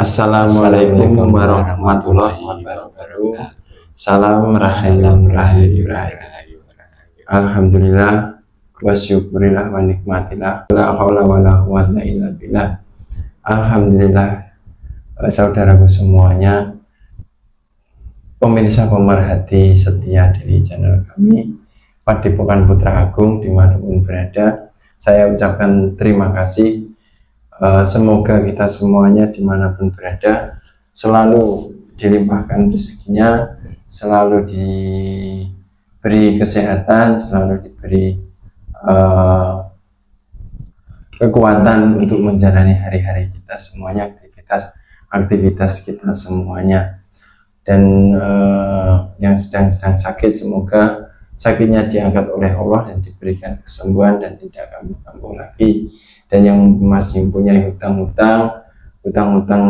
Assalamualaikum warahmatullahi wabarakatuh. Salam rahayu rahayu rahayu. Alhamdulillah wa syukurillah wa nikmatillah. La haula wa la quwwata illa billah. Alhamdulillah, saudaraku semuanya, pemirsa pemerhati setia dari channel kami Padepokan Putra Agung dimanapun berada, saya ucapkan terima kasih. Semoga kita semuanya dimanapun berada selalu dilimpahkan rezekinya, selalu diberi kesehatan, selalu diberi kekuatan untuk menjalani hari-hari kita semuanya, aktivitas kita semuanya. Dan yang sedang sakit, semoga sakitnya diangkat oleh Allah dan diberikan kesembuhan dan tidak kambuh lagi. Dan yang masih punya hutang-hutang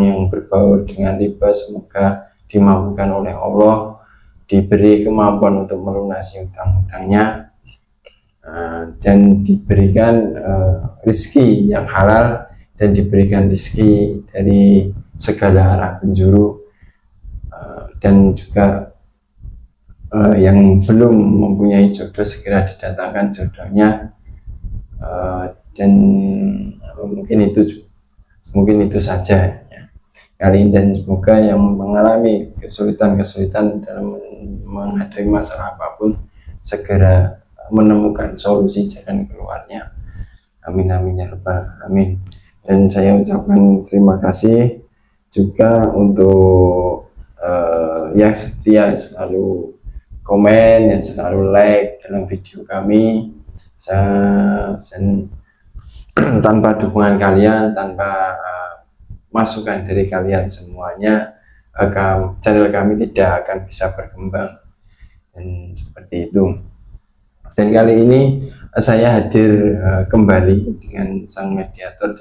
yang berbau dengan riba, semoga dimampukan oleh Allah, diberi kemampuan untuk melunasi hutang-hutangnya, dan diberikan rezeki yang halal, dan diberikan rezeki dari segala arah penjuru, dan juga yang belum mempunyai jodoh segera didatangkan jodohnya, dan mungkin itu saja ya kali ini. Dan semoga yang mengalami kesulitan dalam menghadapi masalah apapun segera menemukan solusi jalan keluarnya. Amin amin ya rabbal alamin. Dan saya ucapkan terima kasih juga untuk yang setia, selalu komen, yang selalu like dalam video kami. Tanpa dukungan kalian, tanpa masukan dari kalian semuanya, channel kami tidak akan bisa berkembang, dan seperti itu. Dan kali ini saya hadir kembali dengan sang mediator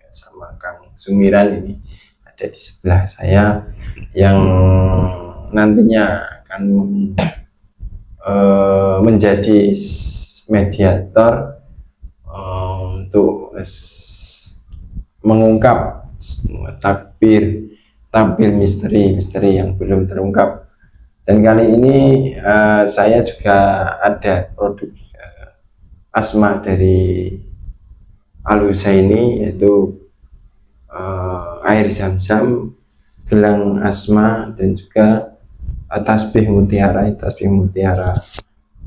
sama Kang Sumiran, ini ada di sebelah saya, yang nantinya akan menjadi mediator untuk mengungkap takbir misteri yang belum terungkap. Dan kali ini saya juga ada produk asma dari Al-Husaini, yaitu air zam-zam, gelang asma, dan juga tasbih mutiara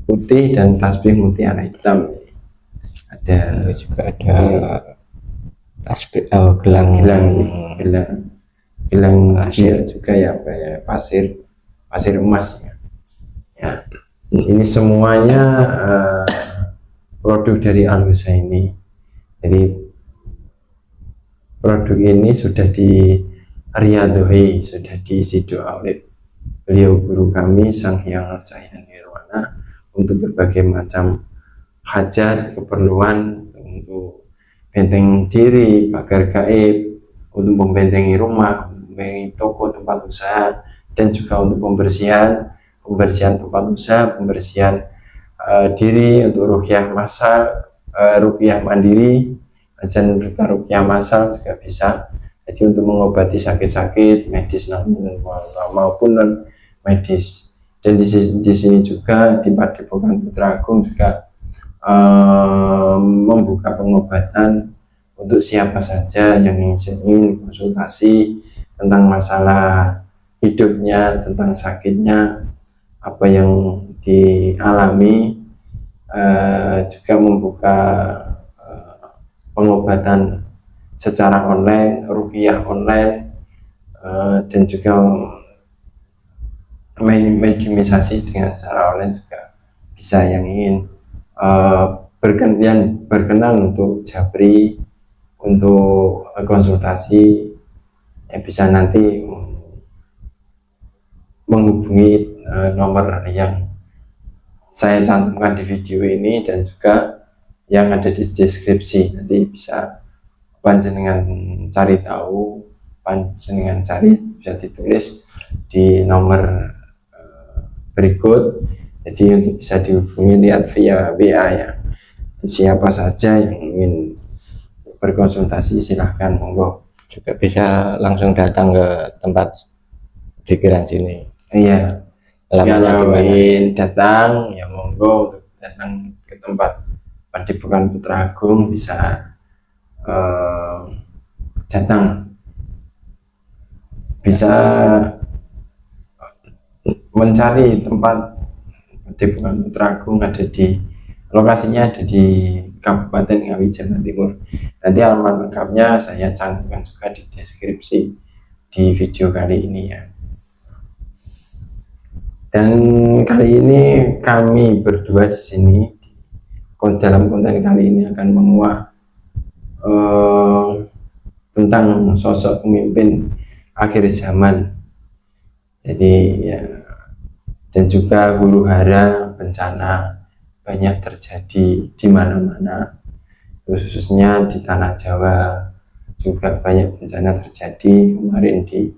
putih dan tasbih mutiara hitam. Ada juga tasbih gelang pasir juga ya, pasir emas ya. Ini semuanya produk dari Al-Husaini. Jadi produk ini sudah riyadhohi, sudah diisi doa oleh beliau guru kami Sang Hyang Cahya Nirwana untuk berbagai macam hajat, keperluan, untuk benteng diri, pagar gaib, untuk membentengi rumah, membentengi toko, tempat usaha, dan juga untuk pembersihan tempat usaha, pembersihan diri, untuk ruqyah massal, ruqyah mandiri, dan juga ruqyah massal juga bisa. Jadi untuk mengobati sakit-sakit medis maupun non medis. Dan di sini juga di Padepokan Putra Agung juga membuka pengobatan untuk siapa saja yang ingin konsultasi tentang masalah hidupnya, tentang sakitnya, apa yang dialami. Juga membuka pengobatan secara online, ruqyah online, dan juga mediumisasi dengan secara online juga bisa. Yang ingin berkenan untuk japri, untuk konsultasi, bisa nanti menghubungi nomor yang saya cantumkan di video ini dan juga yang ada di deskripsi. Nanti bisa panjenengan cari tahu, panjenengan cari, bisa ditulis di nomor berikut. Jadi untuk bisa dihubungi, lihat via WA ya. Siapa saja yang ingin berkonsultasi silahkan, monggo. juga bisa langsung datang ke tempat pikiran sini. Iya, Alamatnya di kalau mana? ingin datang ya monggo untuk datang ke tempat Padepokan Putra Agung, bisa datang, bisa mencari tempat Padepokan Putra Agung, ada di lokasinya, ada di Kabupaten Ngawi, Jawa Timur. Nanti alamat lengkapnya saya cantumkan juga di deskripsi di video kali ini ya. Dan kali ini kami berdua di sini dalam konten kali ini akan menguak tentang sosok pemimpin akhir zaman. Jadi ya, dan juga huru hara bencana banyak terjadi di mana-mana, khususnya di tanah Jawa juga banyak bencana terjadi. Kemarin di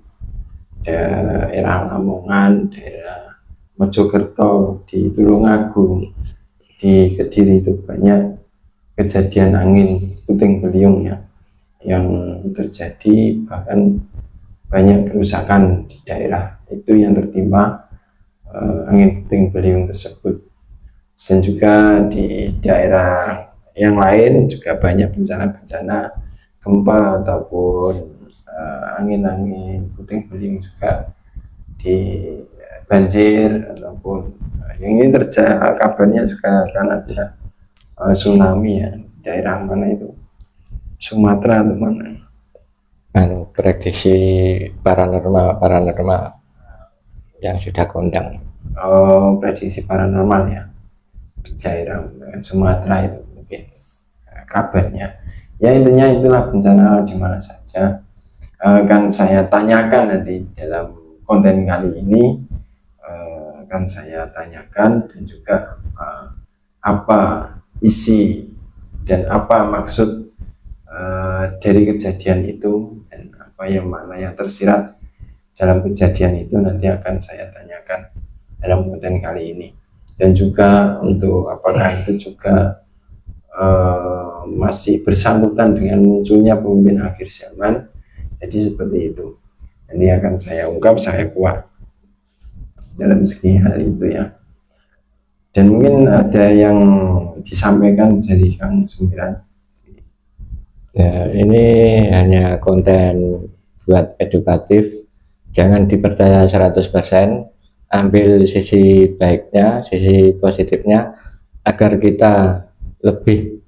daerah Lamongan, daerah Mojokerto, di Tulungagung, di Kediri itu banyak kejadian angin puting beliung ya yang terjadi, bahkan banyak kerusakan di daerah itu yang tertimpa angin puting beliung tersebut. Dan juga di daerah yang lain juga banyak bencana-bencana gempa ataupun angin-angin puting beliung juga, di banjir ataupun yang ini terjadi kabarnya juga akan ada tsunami ya, daerah mana itu, Sumatera atau mana. Prediksi paranormal yang sudah kondang. Prediksi paranormal ya, daerah Sumatera itu mungkin kabarnya. Ya intinya itulah, bencana di mana saja akan saya tanyakan nanti dalam konten kali ini. Akan saya tanyakan, dan juga apa isi dan apa maksud dari kejadian itu, dan apa yang makna yang tersirat dalam kejadian itu nanti akan saya tanyakan dalam konten kali ini. Dan juga untuk apakah itu juga masih bersangkutan dengan munculnya pemimpin akhir zaman, jadi seperti itu nanti akan saya ungkap, saya kuat dalam segi hal itu ya. Dan mungkin ada yang disampaikan dari Kang Sumiran. Ya, ini hanya konten buat edukatif, jangan dipercaya 100%, ambil sisi baiknya, sisi positifnya, agar kita lebih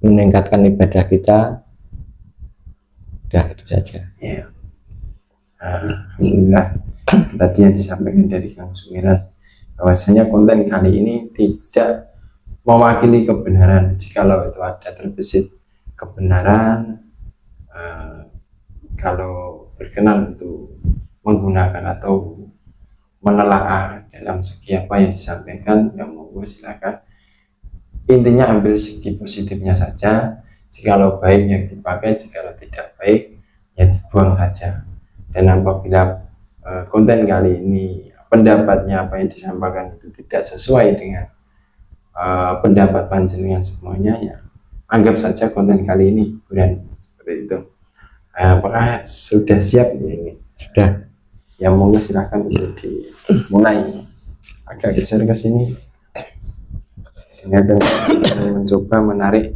meningkatkan ibadah kita. Udah, itu saja Ya, alhamdulillah tadi yang disampaikan dari Kang Sumiran, bahwasanya konten kali ini tidak mewakili kebenaran. Jikalau itu ada terbesit kebenaran, kalau berkenan untuk menggunakan atau menelaah dalam segi apa yang disampaikan, yang monggo silakan. Intinya ambil segi positifnya saja. Jikalau baik yang dipakai, jikalau tidak baik ya dibuang saja. Dan apabila konten kali ini pendapatnya apa yang disampaikan itu tidak sesuai dengan pendapat panjenengan semuanya, ya anggap saja konten kali ini bukan seperti itu. Apakah sudah siap ya ini? sudah. Ya monggo silakan untuk dimulai. Agak geser ke sini. Ini akan mencoba menarik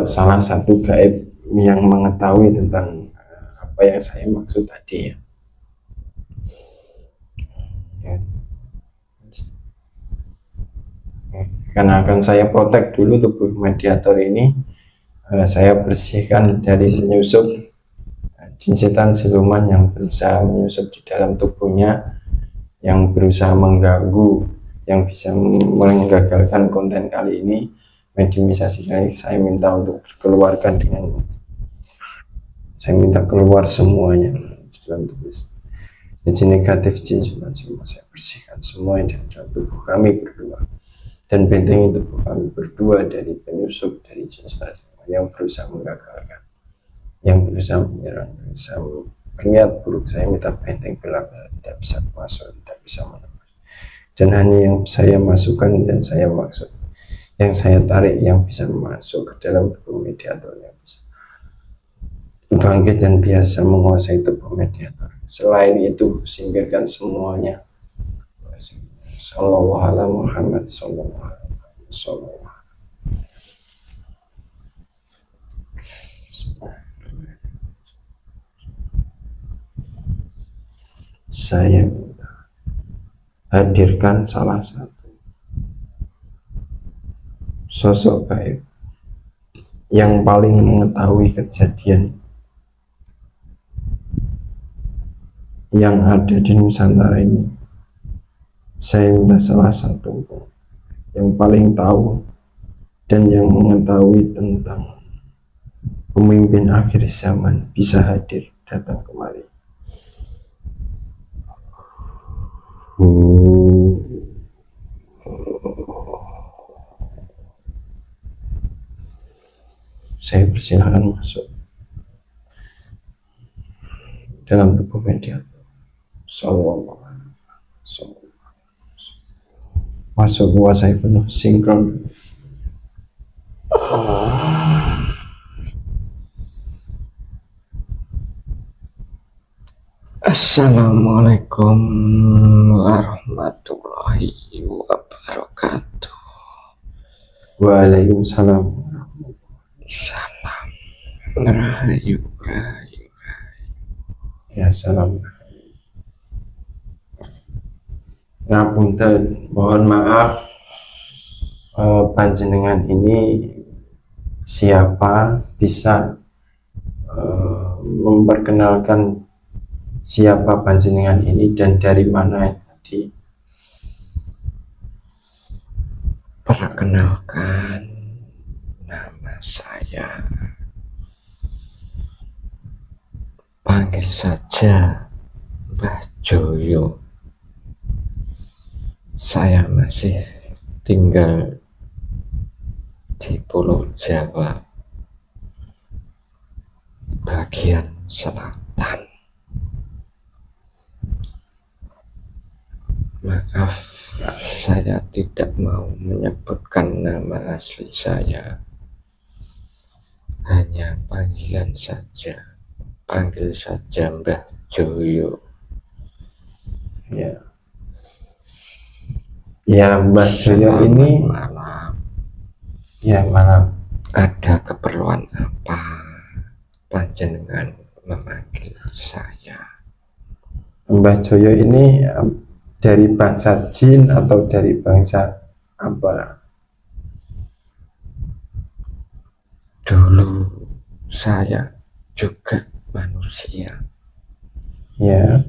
salah satu gaib yang mengetahui tentang apa yang saya maksud tadi ya. Karena akan saya protek dulu tubuh mediator ini, saya bersihkan dari penyusup jin setan siluman yang berusaha menyusup di dalam tubuhnya, yang berusaha mengganggu, yang bisa menggagalkan konten kali ini, mediumisasi kali. Saya minta untuk dikeluarkan dengan, saya minta keluar semuanya di dalam tubuh. Jin negatif, jin semua saya bersihkan semua yang di dalam tubuh kami berdua, dan bentengi tubuh kami berdua dari penyusup, dari jin yang berusaha menggagalkan, yang berusaha menyerang, berusaha berniat buruk. Saya minta benteng gelap tidak bisa masuk, tidak bisa menembus, dan hanya yang saya masukkan dan saya maksud, yang saya tarik yang bisa masuk ke dalam tubuh mediator, yang bisa bangkit dan biasa menguasai tubuh mediator. Selain itu, singkirkan semuanya. Sallallahu alaihi Muhammad sallallahu alaihi wasallam. Saya minta hadirkan salah satu sosok gaib yang paling mengetahui kejadian yang ada di Nusantara ini. Saya minta salah satu yang paling tahu dan yang mengetahui tentang pemimpin akhir zaman bisa hadir datang kemari. Saya persilahkan masuk dalam tubuh mediator. Sallallahu alaihi wasallam. Masuk kuasai penuh sinkron. Assalamualaikum warahmatullahi wabarakatuh. Waalaikumsalam. Salam rahayu rahayu. Ya salam. Ngapunten, mohon maaf. Panjenengan ini siapa? Bisa memperkenalkan siapa panjenengan ini dan dari mana tadi? Perkenalkan, nama saya, panggil saja Mbah Joyo. Saya masih tinggal di Pulau Jawa bagian selatan. Maaf, saya tidak mau menyebutkan nama asli saya. Hanya panggilan saja. Panggil saja Mbah Joyo. Ya. Ya, Mbah Joyo ini malam. Ya, malam. Ada keperluan apa panjenengan memanggil saya? Mbah Joyo ini dari bangsa jin atau dari bangsa apa? Dulu saya juga manusia. Ya.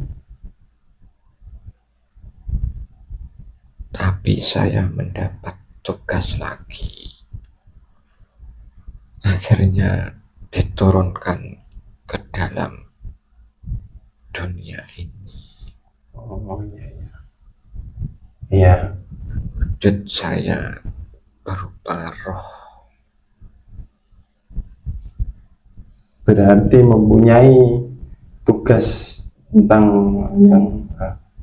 Tapi saya mendapat tugas lagi. Akhirnya diturunkan ke dalam dunia ini. Oh iya ya. Iya. Wujud saya berupa roh. Berarti mempunyai tugas tentang yang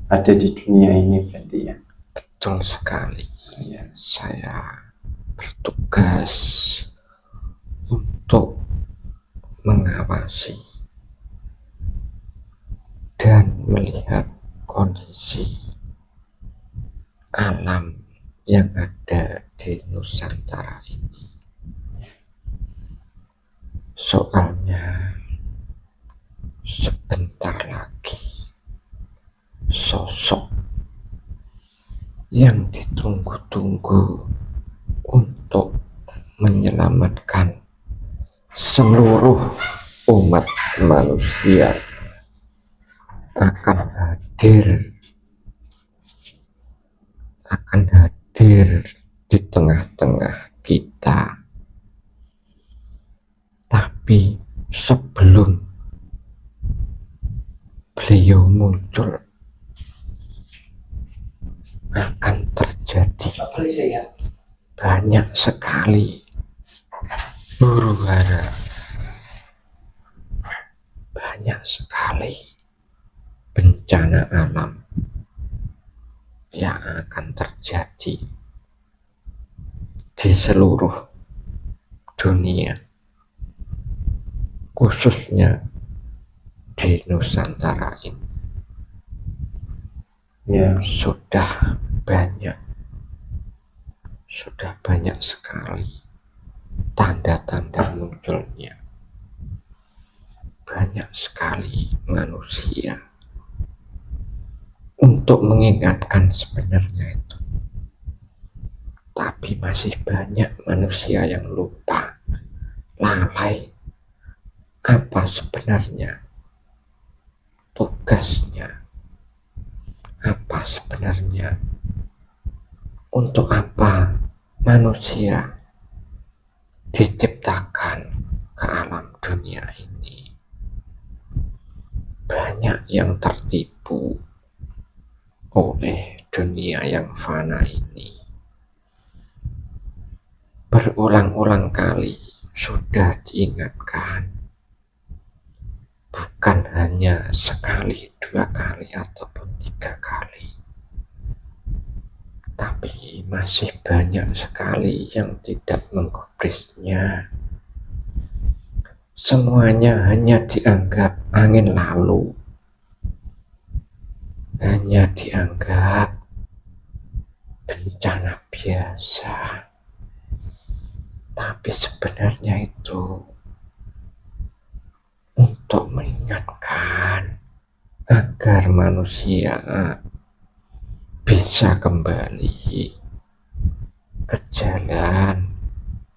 ada di dunia ini berarti ya. Betul sekali. Ya. Saya bertugas untuk mengawasi dan melihat kondisi alam yang ada di Nusantara ini. Soalnya sebentar lagi sosok yang ditunggu-tunggu untuk menyelamatkan seluruh umat manusia akan hadir di tengah-tengah kita. Tapi sebelum beliau muncul akan terjadi banyak sekali huru-hara, banyak sekali bencana alam yang akan terjadi di seluruh dunia. khususnya di Nusantara ini Ya, sudah banyak sekali tanda-tanda munculnya. Banyak sekali manusia untuk mengingatkan sebenarnya itu, tapi masih banyak manusia yang lupa, lalai apa sebenarnya tugasnya, apa sebenarnya, untuk apa manusia diciptakan ke alam dunia ini. Banyak yang tertipu oleh dunia yang fana ini. Berulang-ulang kali sudah diingatkan, bukan hanya sekali, 2 kali, ataupun 3 kali, tapi masih banyak sekali yang tidak menggubrisnya. Semuanya hanya dianggap angin lalu, hanya dianggap bencana biasa, tapi sebenarnya itu untuk mengingatkan agar manusia bisa kembali ke jalan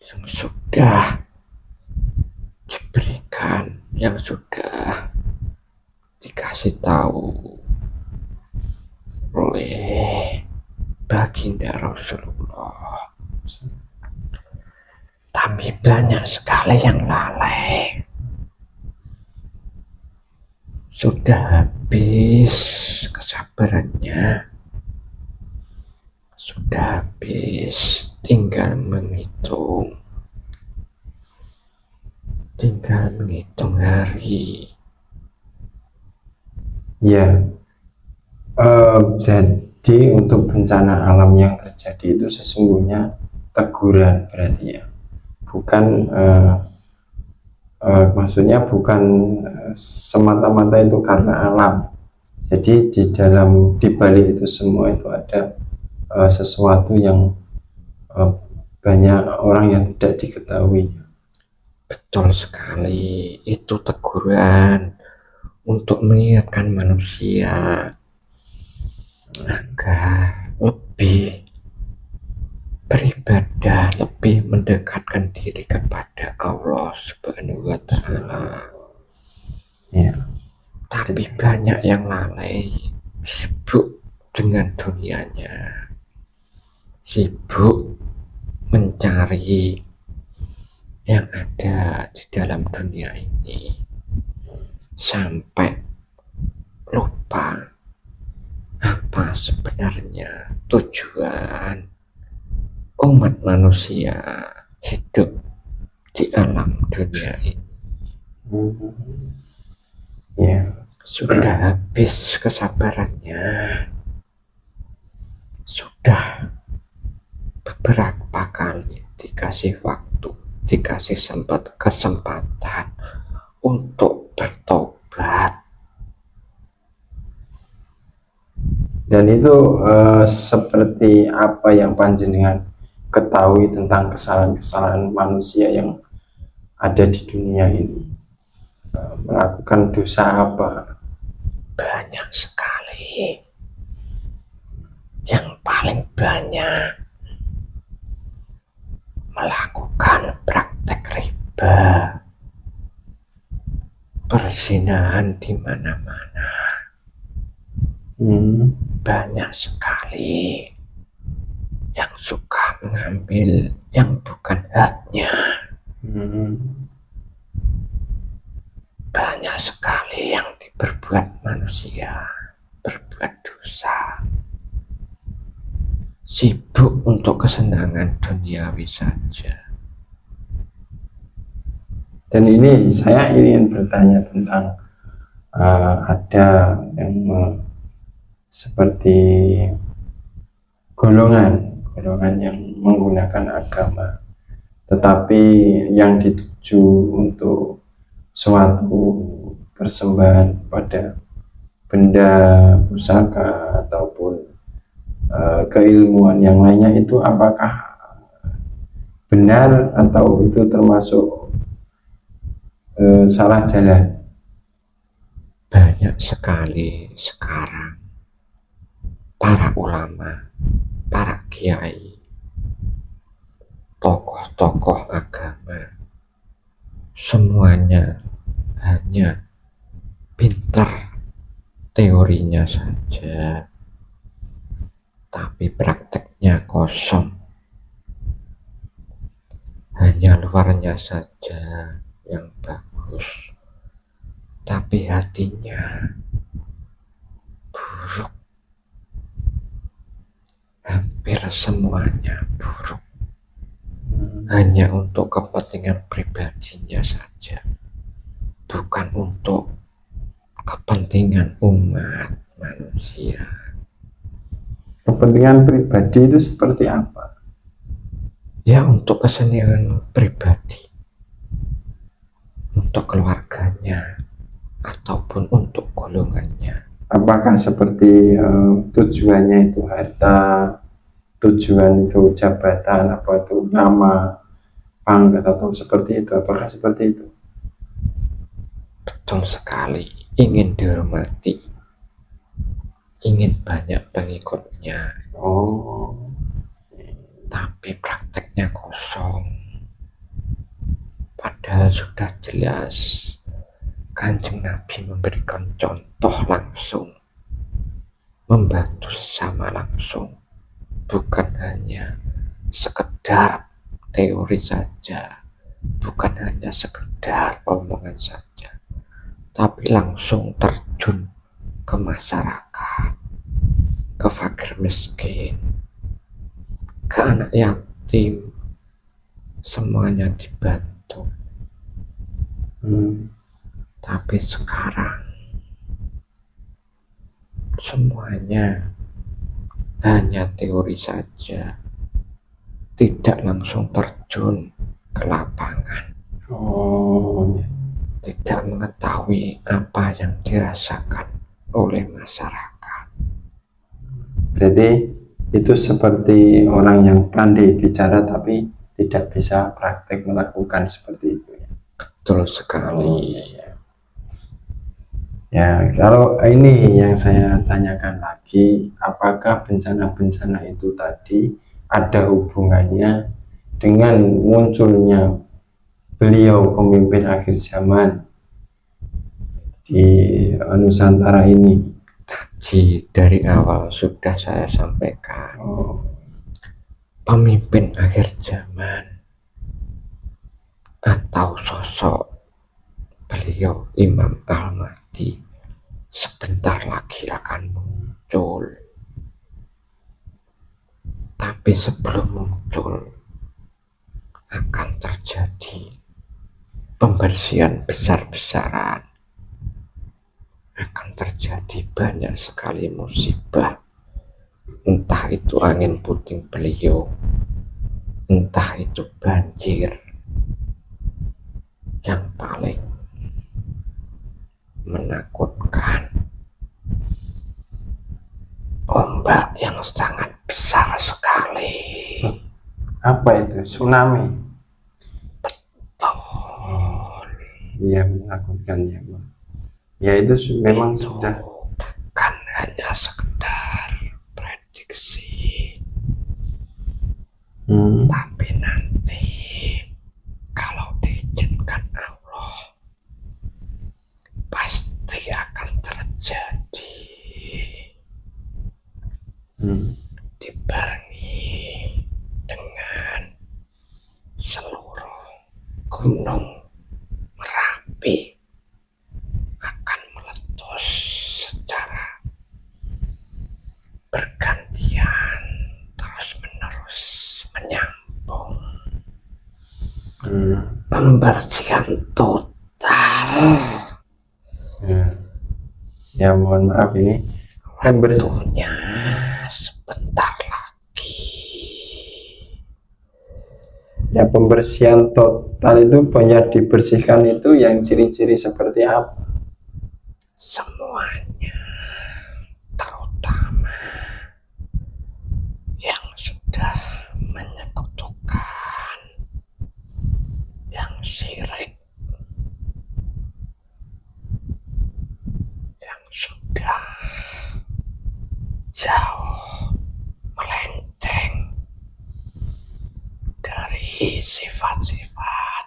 yang sudah diberikan, yang sudah dikasih tahu oleh baginda Rasulullah. Tapi banyak sekali yang lalai, sudah habis kesabarannya, sudah habis, tinggal menghitung hari. ya. Jadi untuk bencana alam yang terjadi itu sesungguhnya teguran berarti ya, bukan maksudnya bukan semata-mata itu karena alam. Jadi di balik itu semua itu ada sesuatu yang banyak orang yang tidak diketahui. Betul sekali, itu teguran untuk mengingatkan manusia agar lebih beribadah, lebih mendekatkan diri kepada Allah Subhanahu wa Ta'ala. Ya. Tapi banyak yang lalai, sibuk dengan dunianya, sibuk mencari yang ada di dalam dunia ini, sampai lupa apa sebenarnya tujuan umat manusia hidup di alam dunia ini. Ya. Sudah habis kesabarannya, sudah beberapa kali dikasih waktu, dikasih kesempatan untuk bertobat, Dan itu seperti apa yang panjenengan ketahui tentang kesalahan-kesalahan manusia yang ada di dunia ini? Melakukan dosa apa? banyak sekali. Yang paling banyak melakukan praktek riba, perzinahan di mana-mana. Banyak sekali yang suka mengambil yang bukan haknya. Banyak sekali yang diperbuat manusia, berbuat dosa, sibuk untuk kesenangan duniawi saja. Dan ini saya ingin bertanya tentang ada yang seperti golongan yang menggunakan agama, tetapi yang dituju untuk suatu persembahan pada benda pusaka ataupun keilmuan yang lainnya, itu apakah benar atau itu termasuk salah jalan? Banyak sekali sekarang para ulama, para kiai, tokoh-tokoh agama, semuanya hanya pintar teorinya saja, tapi prakteknya kosong. Hanya luarnya saja yang bagus, tapi hatinya buruk. Hampir semuanya buruk, hanya untuk kepentingan pribadinya saja, bukan untuk kepentingan umat manusia. Kepentingan pribadi itu seperti apa? Ya, untuk kesenangan pribadi, untuk keluarganya, ataupun untuk golongannya. Apakah seperti tujuannya itu harta, tujuan itu jabatan, apa itu nama, pangkat, atau seperti itu? Apakah seperti itu? Betul sekali, ingin dihormati, ingin banyak pengikutnya, Oh, tapi prakteknya kosong. Padahal sudah jelas Kanjeng Nabi memberikan contoh langsung, membantu sesama langsung, bukan hanya sekedar teori saja, bukan hanya sekedar omongan saja, tapi langsung terjun ke masyarakat, ke fakir miskin, ke anak yatim, semuanya dibantu. Tapi sekarang semuanya hanya teori saja, tidak langsung terjun ke lapangan. Tidak mengetahui apa yang dirasakan oleh masyarakat. Berarti itu seperti orang yang pandai bicara tapi tidak bisa praktek melakukan seperti itu. Betul sekali. Ya, kalau ini yang saya tanyakan lagi, apakah bencana-bencana itu tadi ada hubungannya dengan munculnya beliau pemimpin akhir zaman di Nusantara ini? Tadi dari awal sudah saya sampaikan, pemimpin akhir zaman atau sosok beliau Imam Al-Mahdi sebentar lagi akan muncul. Tapi sebelum muncul akan terjadi pembersihan besar-besaran, akan terjadi banyak sekali musibah, entah itu angin puting beliung, entah itu banjir. Yang paling menakutkan, ombak yang sangat besar sekali. Apa itu? Tsunami? Betul. Iya, menakutkan ya, Bang. Ya itu memang itu sudah bukan hanya sekedar prediksi, tapi nanti kalau diizinkan Allah pasti akan terjadi. Dibarengi dengan seluruh gunung Merapi akan meletus secara bergantian, terus-menerus menyambung. Pembersihan total. Ya mohon maaf, ini Waktunya sebentar lagi. Ya, pembersihan total itu banyak dibersihkan itu yang ciri-ciri seperti apa? Semuanya, terutama yang sudah menyekutukan, yang syirik, yang sudah jauh melenceng dari sifat-sifat,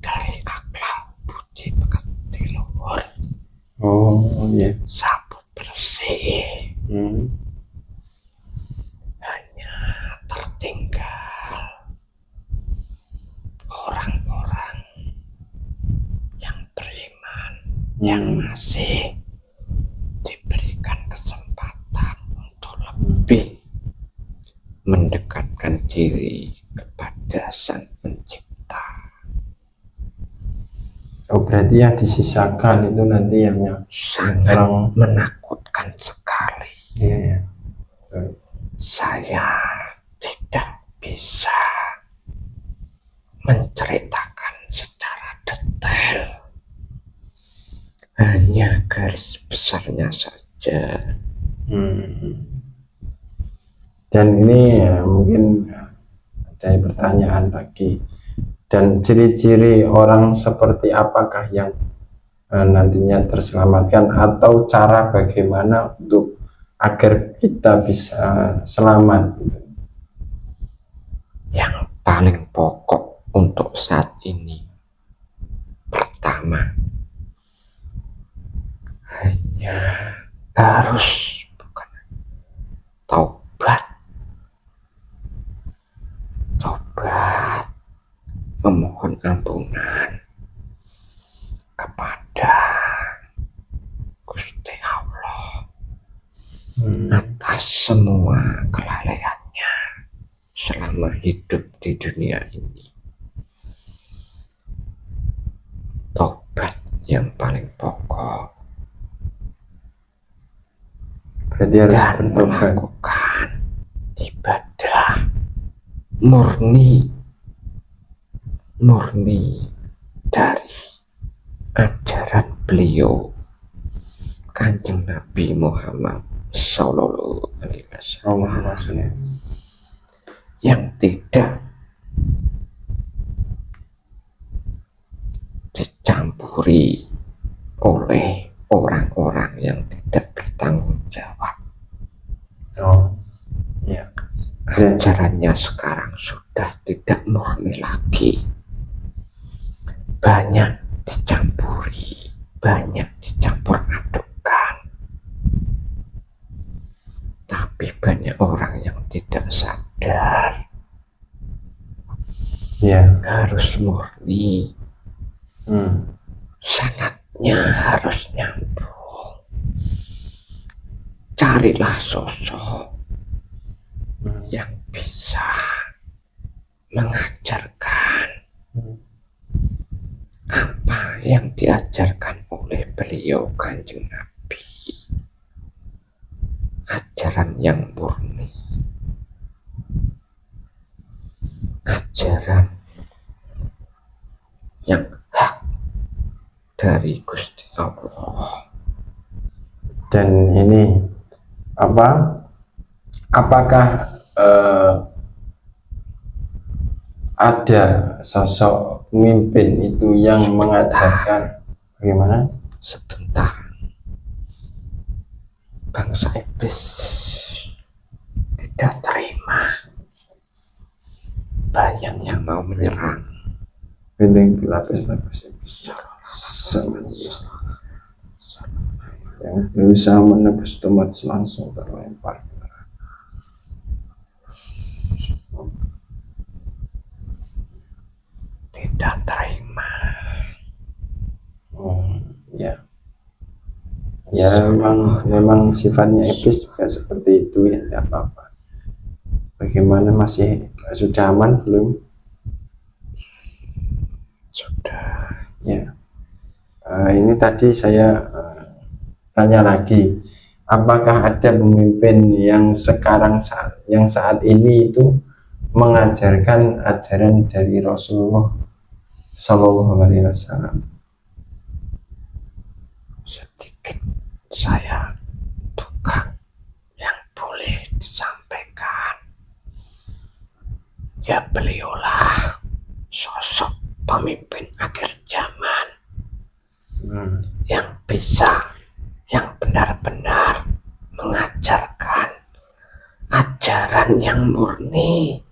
dari akhlak budi pekerti luhur. Oh iya. Sapu bersih. Hanya tertinggal orang-orang yang beriman, yang masih diberikan kesempatan untuk lebih mendekatkan diri kepada Sang Pencipta. Oh, berarti yang disisakan itu nanti yang Sangat menakutkan sekali. Iya. Saya tidak bisa menceritakan secara detail, hanya garis besarnya saja. Dan ini ya, mungkin ada pertanyaan lagi. Dan ciri-ciri orang seperti apakah yang nantinya terselamatkan, atau cara bagaimana untuk agar kita bisa selamat? Yang paling pokok untuk saat ini, pertama, hanya harus taubat, memohon ampunan kepada Gusti Allah atas semua kelalaiannya selama hidup di dunia ini. Taubat yang paling pokok, Berarti harus dan bertobat. melakukan ibadah murni dari ajaran beliau Kanjeng Nabi Muhammad Sallallahu Alaihi Wasallam, yang tidak dicampuri oleh orang-orang yang tidak bertanggung jawab. Oh iya. Ajarannya sekarang sudah tidak murni lagi, banyak dicampuri, banyak dicampur adukkan. Tapi banyak orang yang tidak sadar, harus murni, sanadnya harus nyambung. Carilah sosok yang bisa mengajarkan apa yang diajarkan oleh beliau Kanjeng Nabi. Ajaran yang murni, ajaran yang hak dari Gusti Allah. Dan ini apakah ada sosok pemimpin itu yang mengajarkan bagaimana? Sebentar, bangsa iblis tidak terima banyak yang mau menyerang. Benteng lapis-lapis iblis sama Yesus. Ya, berusaha menebus tomat langsung terlempar. Tidak terima. Ya memang sifatnya iblis juga seperti itu, ya tidak apa-apa. Bagaimana, sudah aman belum? Sudah. Ya. Ini tadi saya tanya lagi, apakah ada pemimpin yang saat ini itu mengajarkan ajaran dari Rasulullah Shallallahu Alaihi Wasallam. Sedikit saya tukang yang boleh disampaikan. Ya, beliaulah sosok pemimpin akhir zaman yang bisa, yang benar-benar mengajarkan ajaran yang murni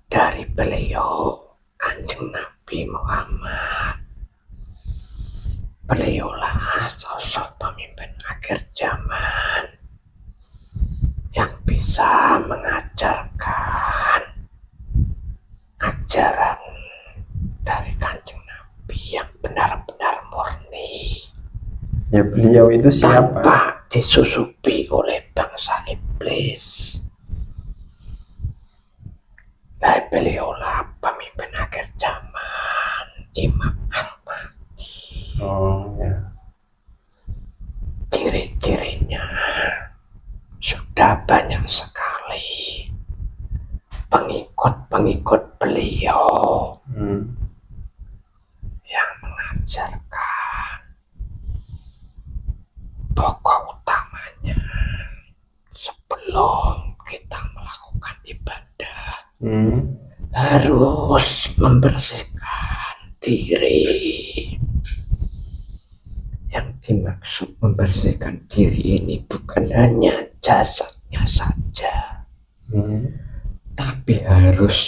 dari beliau Kanjeng Nabi Muhammad. Beliaulah sosok pemimpin akhir zaman yang bisa mengajarkan ajaran dari Kanjeng Nabi yang benar-benar murni. Ya, beliau itu siapa? Tanpa disusupi oleh bangsa iblis. Dan beliaulah pemimpin akhir zaman, Imam Al-Mahdi. Oh ya. Ciri-cirinya sudah banyak sekali pengikut-pengikut beliau yang mengajarkan pokok utamanya sebelum kita melakukan ibadah harus membersihkan diri. Yang dimaksud membersihkan diri ini bukan hanya jasadnya saja, tapi harus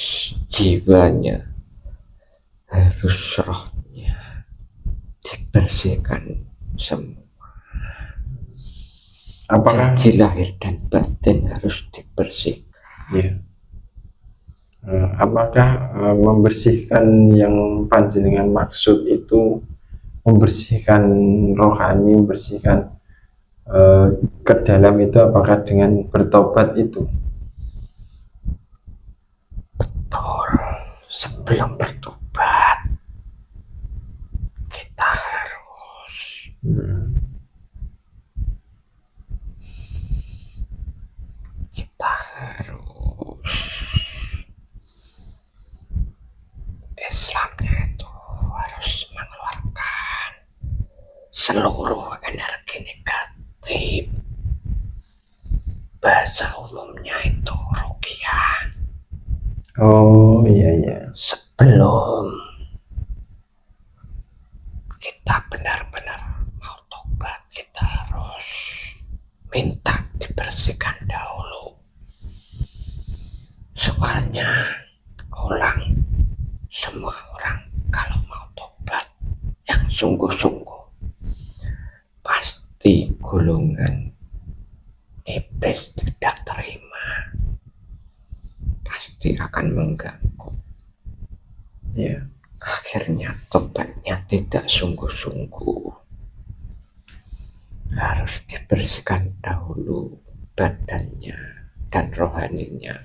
jiwanya, harus rohnya dibersihkan semua. Apakah Janji lahir dan batin harus dibersihkan. ya. Apakah membersihkan yang panjenengan maksud itu membersihkan rohani, membersihkan ke dalam itu, apakah dengan bertobat itu? Betul. Sebelum bertobat kita harus Islamnya itu harus mengeluarkan seluruh energi negatif. Bahasa umumnya itu ruqyah. Oh iya. Sebelum kita benar-benar mau tobat, kita harus minta dibersihkan dahulu. Soalnya semua orang kalau mau tobat yang sungguh-sungguh pasti golongan iblis tidak terima, pasti akan mengganggu. Yeah. Akhirnya tobatnya tidak sungguh-sungguh. Harus dibersihkan dahulu badannya dan rohaninya.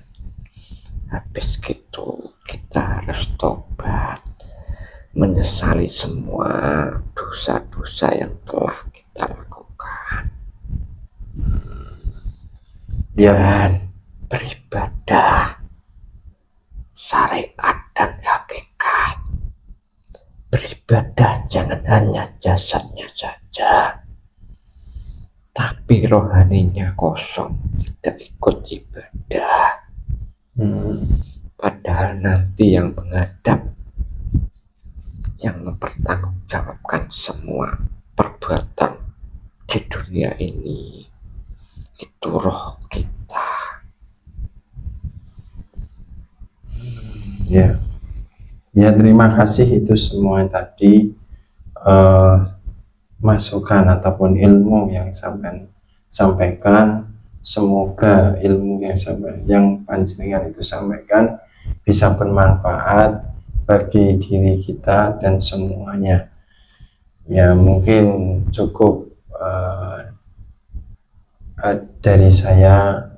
Habis gitu kita harus tobat, menyesali semua dosa-dosa yang telah kita lakukan. Dan beribadah syariat dan hakikat. Beribadah jangan hanya jasadnya saja, tapi rohaninya kosong, tidak ikut ibadah. Padahal nanti yang menghadap, yang mempertanggungjawabkan semua perbuatan di dunia ini itu roh kita. Ya, terima kasih itu semua tadi masukan ataupun ilmu yang sampaikan. Semoga ilmu yang panjenengan itu sampaikan bisa bermanfaat bagi diri kita dan semuanya. Ya, mungkin cukup dari saya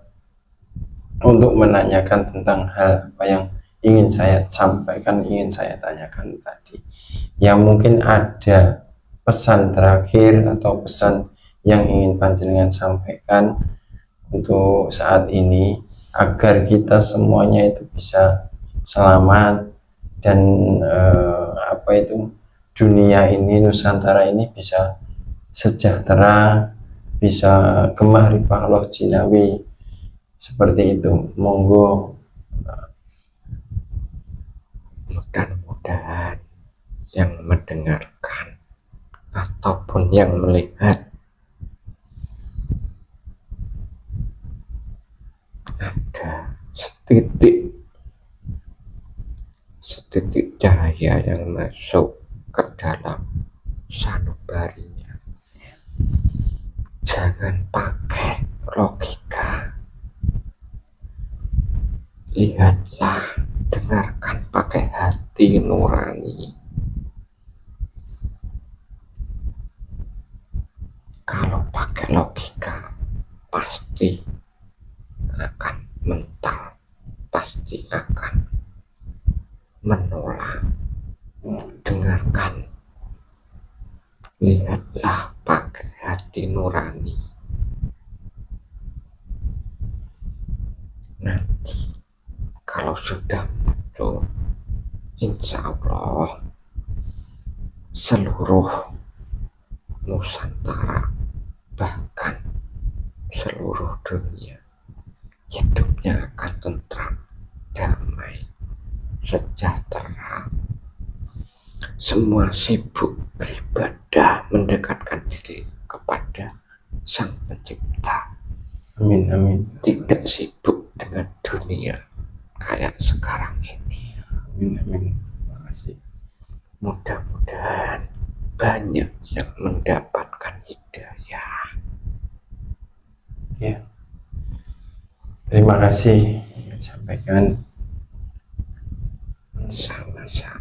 untuk menanyakan tentang hal apa yang ingin saya sampaikan, ingin saya tanyakan tadi. Ya, mungkin ada pesan terakhir atau pesan yang ingin panjenengan sampaikan untuk saat ini. agar kita semuanya itu bisa selamat dan dunia ini, Nusantara ini bisa sejahtera, bisa gemah ripah loh jinawi, seperti itu. Monggo. Mudah-mudahan yang mendengarkan ataupun yang melihat ada setitik cahaya yang masuk ke dalam sanubarinya. Jangan pakai logika, lihatlah, dengarkan pakai hati nurani. Kalau pakai logika pasti akan mental, pasti akan menolak. Dengarkan, lihatlah pakai hati nurani. Nanti kalau sudah muncul, insya Allah seluruh Nusantara, bahkan seluruh dunia, hidupnya akan tentram, damai, sejahtera. Semua sibuk beribadah, mendekatkan diri kepada Sang Pencipta. Amin, amin. Tidak sibuk dengan dunia kayak sekarang ini. Amin, amin. Terima kasih. Mudah-mudahan banyak yang mendapatkan hidayah. Ya. Terima kasih sampaikan. Sama-sama.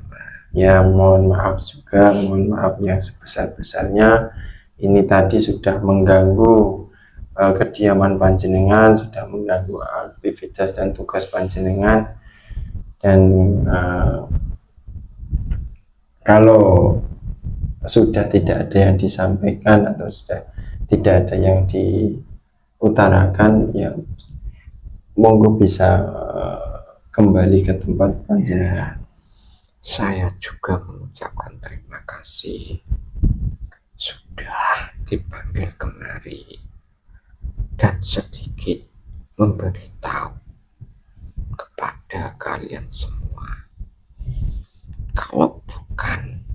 Ya, mohon maaf juga, mohon maaf yang sebesar-besarnya. Ini tadi sudah mengganggu kediaman panjenengan, sudah mengganggu aktivitas dan tugas panjenengan. Dan kalau sudah tidak ada yang disampaikan atau sudah tidak ada yang diutarakan, ya monggo bisa kembali ke tempat panjenengan. Saya juga mengucapkan terima kasih sudah dipanggil kemari dan sedikit memberitahu kepada kalian semua. Kalau bukan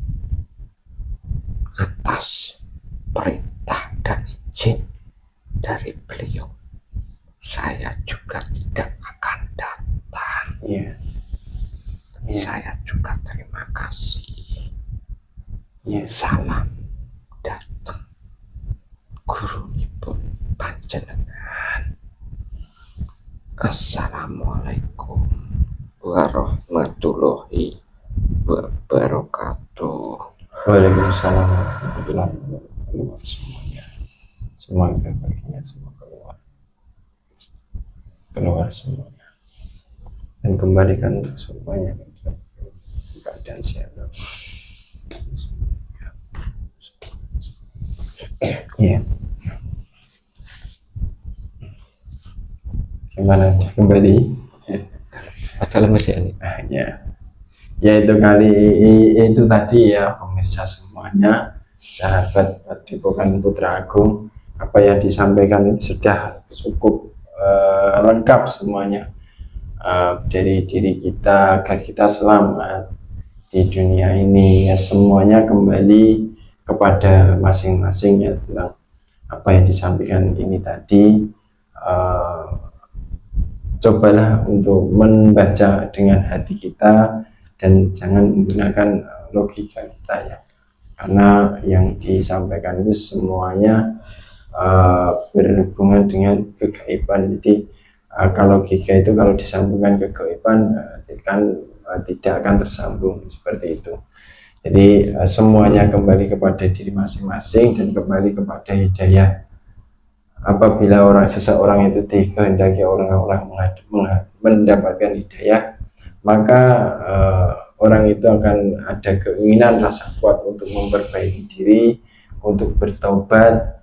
atas perintah dan izin dari beliau, saya juga tidak akan datang. Iya. Saya juga terima kasih. Yes. Salam datang gurunipun panjenengan. Assalamualaikum warahmatullahi wabarakatuh. Waalaikumsalam warahmatullahi wabarakatuh semuanya. Semoga baginya semua keluar semuanya dan kembalikan untuk semuanya keadaan sehat. Iya. Gimana kembali? Atau masih ini? Ya. Ya itu itu tadi ya pemirsa semuanya, sahabat Padepokan Putra Agung, apa yang disampaikan itu sudah cukup lengkap semuanya, dari diri kita agar kita selamat di dunia ini, ya semuanya kembali kepada masing-masing ya, tentang apa yang disampaikan ini tadi. Cobalah untuk membaca dengan hati kita dan jangan menggunakan logika kita ya, karena yang disampaikan itu semuanya berhubungan dengan kegaiban. Jadi kalau logika itu kalau disambungkan kegaiban kan tidak akan tersambung seperti itu. Jadi semuanya kembali kepada diri masing-masing dan kembali kepada hidayah. Apabila seseorang itu dikehendaki orang mendapatkan hidayah, maka orang itu akan ada keinginan, rasa kuat untuk memperbaiki diri, untuk bertaubat,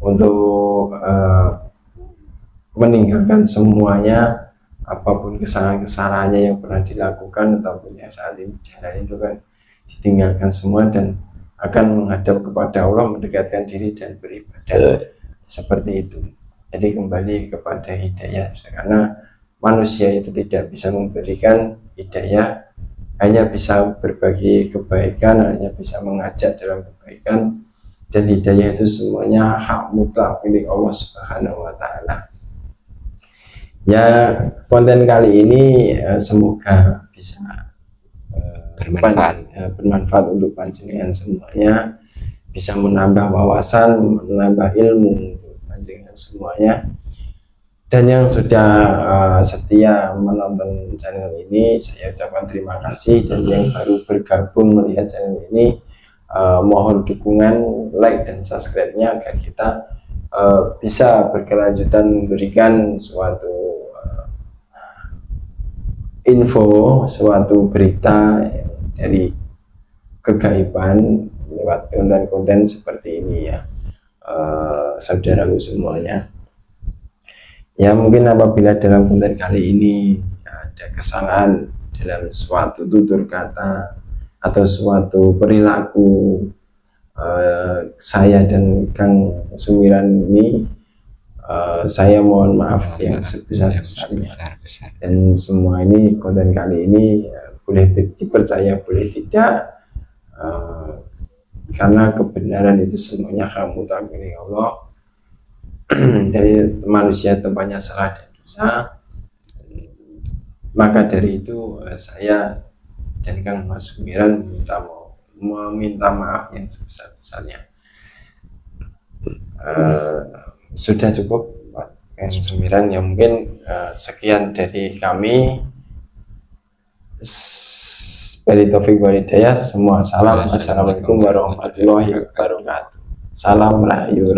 untuk meninggalkan semuanya apapun kesalahan-kesalahannya yang pernah dilakukan ataupun yang saat ini jalan itu kan ditinggalkan semua dan akan menghadap kepada Allah, mendekatkan diri dan beribadah seperti itu. Jadi kembali kepada hidayah, karena manusia itu tidak bisa memberikan hidayah, hanya bisa berbagi kebaikan, hanya bisa mengajak dalam kebaikan, dan hidayah itu semuanya hak mutlak milik Allah Subhanahu wa Ta'ala. Ya, konten kali ini semoga bisa bermanfaat untuk panjenengan semuanya, bisa menambah wawasan, menambah ilmu untuk panjenengan semuanya. Dan yang sudah setia menonton channel ini, saya ucapkan terima kasih. Dan yang baru bergabung melihat channel ini, mohon dukungan, like dan subscribe-nya agar kita bisa berkelanjutan memberikan suatu info, suatu berita dari kegaiban lewat konten-konten seperti ini ya, saudaraku semuanya. Ya, mungkin apabila dalam konten kali ini ada kesalahan dalam suatu tutur kata atau suatu perilaku saya dan Kang Sumiran ini, saya mohon maaf yang sebesar-besarnya. Dan semua ini, konten kali ini boleh dipercaya, boleh tidak, karena kebenaran itu semuanya hak mutlak milik Allah. Dari manusia tempatnya salah dan dosa, maka dari itu saya dan Kang Mas Sumiran meminta maaf yang sebesar-besarnya. Sudah cukup Kang Sumiran, ya mungkin sekian dari kami. Dari Taufik Walhidayah, semua salam. Assalamualaikum warahmatullahi wabarakatuh. Salam rahayu.